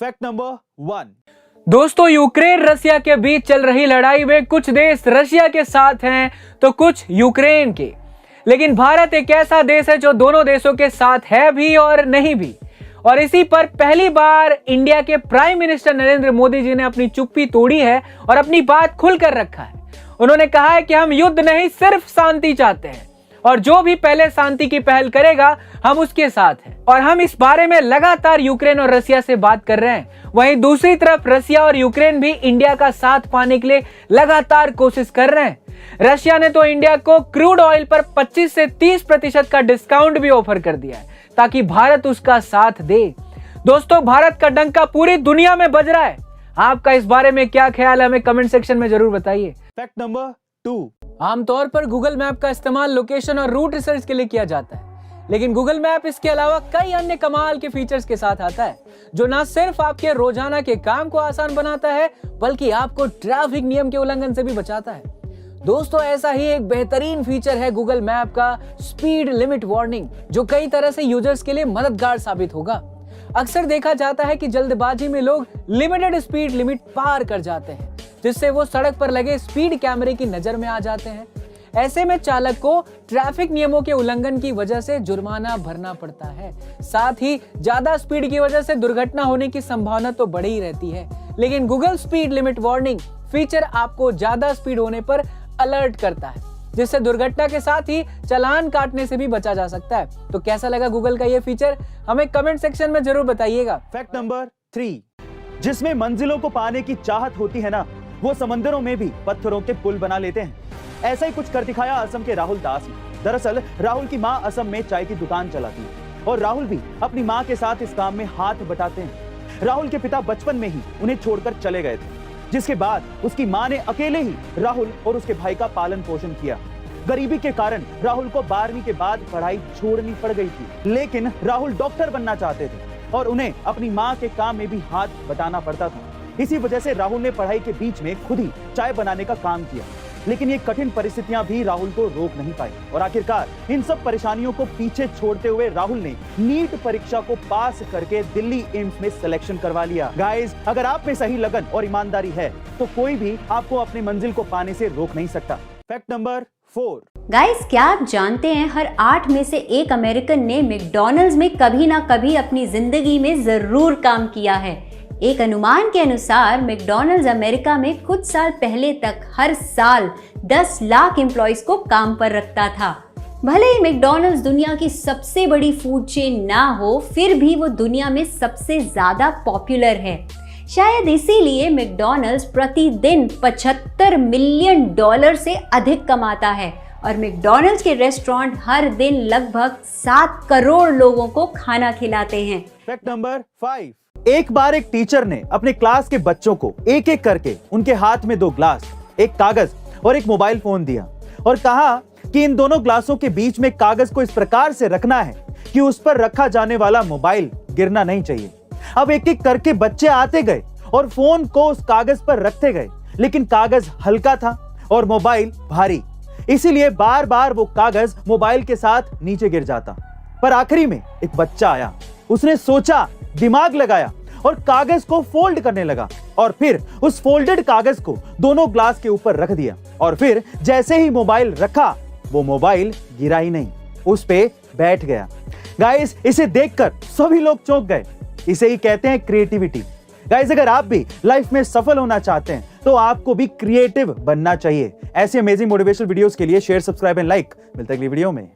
Fact number 1। दोस्तों, Ukraine रसिया के बीच चल रही लड़ाई में कुछ देश रशिया के साथ हैं तो कुछ यूक्रेन के। लेकिन भारत एक ऐसा देश है जो दोनों देशों के साथ है भी और नहीं भी। और इसी पर पहली बार इंडिया के प्राइम मिनिस्टर नरेंद्र मोदी जी ने अपनी चुप्पी तोड़ी है और अपनी बात खुलकर रखा है। उन्होंने कहा है कि हम युद्ध नहीं, सिर्फ शांति चाहते हैं और जो भी पहले शांति की पहल करेगा हम उसके साथ हैं। और हम इस बारे में लगातार यूक्रेन और रसिया से बात कर रहे हैं। वहीं दूसरी तरफ रसिया और यूक्रेन भी इंडिया का साथ पाने के लिए लगातार कोशिश कर रहे हैं। रशिया ने तो इंडिया को क्रूड ऑयल पर 25 से 30% का डिस्काउंट भी ऑफर कर दिया है ताकि भारत उसका साथ दे। दोस्तों, भारत का डंका पूरी दुनिया में बज रहा है। आपका इस बारे में क्या ख्याल है, हमें कमेंट सेक्शन में जरूर बताइए। Fact number 2। आमतौर पर गूगल मैप का इस्तेमाल लोकेशन और रूट रिसर्च के लिए किया जाता है, लेकिन गूगल मैप इसके अलावा कई अन्य कमाल के फीचर्स के साथ आता है जो न सिर्फ आपके रोजाना के काम को आसान बनाता है बल्कि आपको ट्रैफिक नियम के उल्लंघन से भी बचाता है। दोस्तों, ऐसा ही एक बेहतरीन फीचर है गूगल मैप का स्पीड लिमिट वार्निंग, जो कई तरह से यूजर्स के लिए मददगार साबित होगा। अक्सर देखा जाता है कि जल्दबाजी में लोग लिमिटेड स्पीड लिमिट पार कर जाते हैं, जिससे वो सड़क पर लगे स्पीड कैमरे की नजर में आ जाते हैं। ऐसे में चालक को ट्रैफिक नियमों के उल्लंघन की वजह से जुर्माना भरना पड़ता है। साथ ही ज्यादा स्पीड की वजह से दुर्घटना होने की संभावना तो बढ़ी ही रहती है। लेकिन Google speed limit warning feature आपको ज्यादा स्पीड होने पर अलर्ट करता है, जिससे दुर्घटना के साथ ही चालान काटने से भी बचा जा सकता है। तो कैसा लगा गूगल का ये फीचर, हमें कमेंट सेक्शन में जरूर बताइएगा। Fact number 3। जिसमें मंजिलों को पाने की चाहत होती है ना, वो समंदरों में भी पत्थरों के पुल बना लेते हैं। ऐसा ही कुछ कर दिखाया असम के राहुल दास ने। दरअसल राहुल की मां असम में चाय की दुकान चलाती है और राहुल भी अपनी मां के साथ इस काम में हाथ बटाते हैं। राहुल के पिता बचपन में ही उन्हें छोड़कर चले गए थे, जिसके बाद उसकी मां ने अकेले ही राहुल और उसके भाई का पालन पोषण किया। गरीबी के कारण राहुल को 12वीं के बाद पढ़ाई छोड़नी पड़ गई थी, लेकिन राहुल डॉक्टर बनना चाहते थे और उन्हें अपनी मां के काम में भी हाथ बटाना पड़ता था। इसी वजह से राहुल ने पढ़ाई के बीच में खुद ही चाय बनाने का काम किया, लेकिन ये कठिन परिस्थितियां भी राहुल को रोक नहीं पाई और आखिरकार इन सब परेशानियों को पीछे छोड़ते हुए राहुल ने नीट परीक्षा को पास करके दिल्ली एम्स में सिलेक्शन करवा लिया। गाइस, अगर आप में सही लगन और ईमानदारी है तो कोई भी आपको अपनी मंजिल को पाने से रोक नहीं सकता। Fact number 4। गाइस, क्या आप जानते हैं हर 8 में से 1 अमेरिकन ने मैकडॉनल्ड्स में कभी ना कभी अपनी जिंदगी में जरूर काम किया है। एक अनुमान के अनुसार मैकडॉनल्ड्स अमेरिका में कुछ साल पहले तक हर साल 10 लाख एम्प्लॉइज को काम पर रखता था। भले ही मैकडॉनल्ड्स दुनिया की सबसे बड़ी फूड चेन ना हो, फिर भी वो दुनिया में सबसे ज्यादा पॉपुलर है। शायद इसीलिए मैकडॉनल्ड्स प्रतिदिन $75 मिलियन से अधिक कमाता है और मैकडॉनल्ड्स के रेस्टोरेंट हर दिन लगभग 7 करोड़ लोगों को खाना खिलाते हैं। Fact number 5। एक बार एक टीचर ने अपने क्लास के बच्चों को एक एक करके उनके हाथ में 2 ग्लास, एक कागज और एक मोबाइल फोन दिया और कहा कि इन दोनों ग्लासों के बीच में कागज को इस प्रकार से रखना है कि उस पर रखा जाने वाला मोबाइल गिरना नहीं चाहिए। अब एक एक करके बच्चे आते गए और फोन को उस कागज पर रखते गए, लेकिन कागज हल्का था और मोबाइल भारी, इसीलिए बार बार वो कागज मोबाइल के साथ नीचे गिर जाता। पर आखिरी में एक बच्चा आया, उसने सोचा, दिमाग लगाया और कागज को फोल्ड करने लगा और फिर उस फोल्डेड कागज को दोनों ग्लास के ऊपर रख दिया और फिर जैसे ही मोबाइल रखा, वो मोबाइल गिरा ही नहीं, उस पे बैठ गया। गाइस, इसे देखकर सभी लोग चौंक गए। इसे ही कहते हैं क्रिएटिविटी। गाइस, अगर आप भी लाइफ में सफल होना चाहते हैं तो आपको भी क्रिएटिव बनना चाहिए। ऐसे अमेजिंग मोटिवेशनल वीडियोस के लिए शेयर, सब्सक्राइब एंड लाइक। मिलते हैं अगली वीडियो में।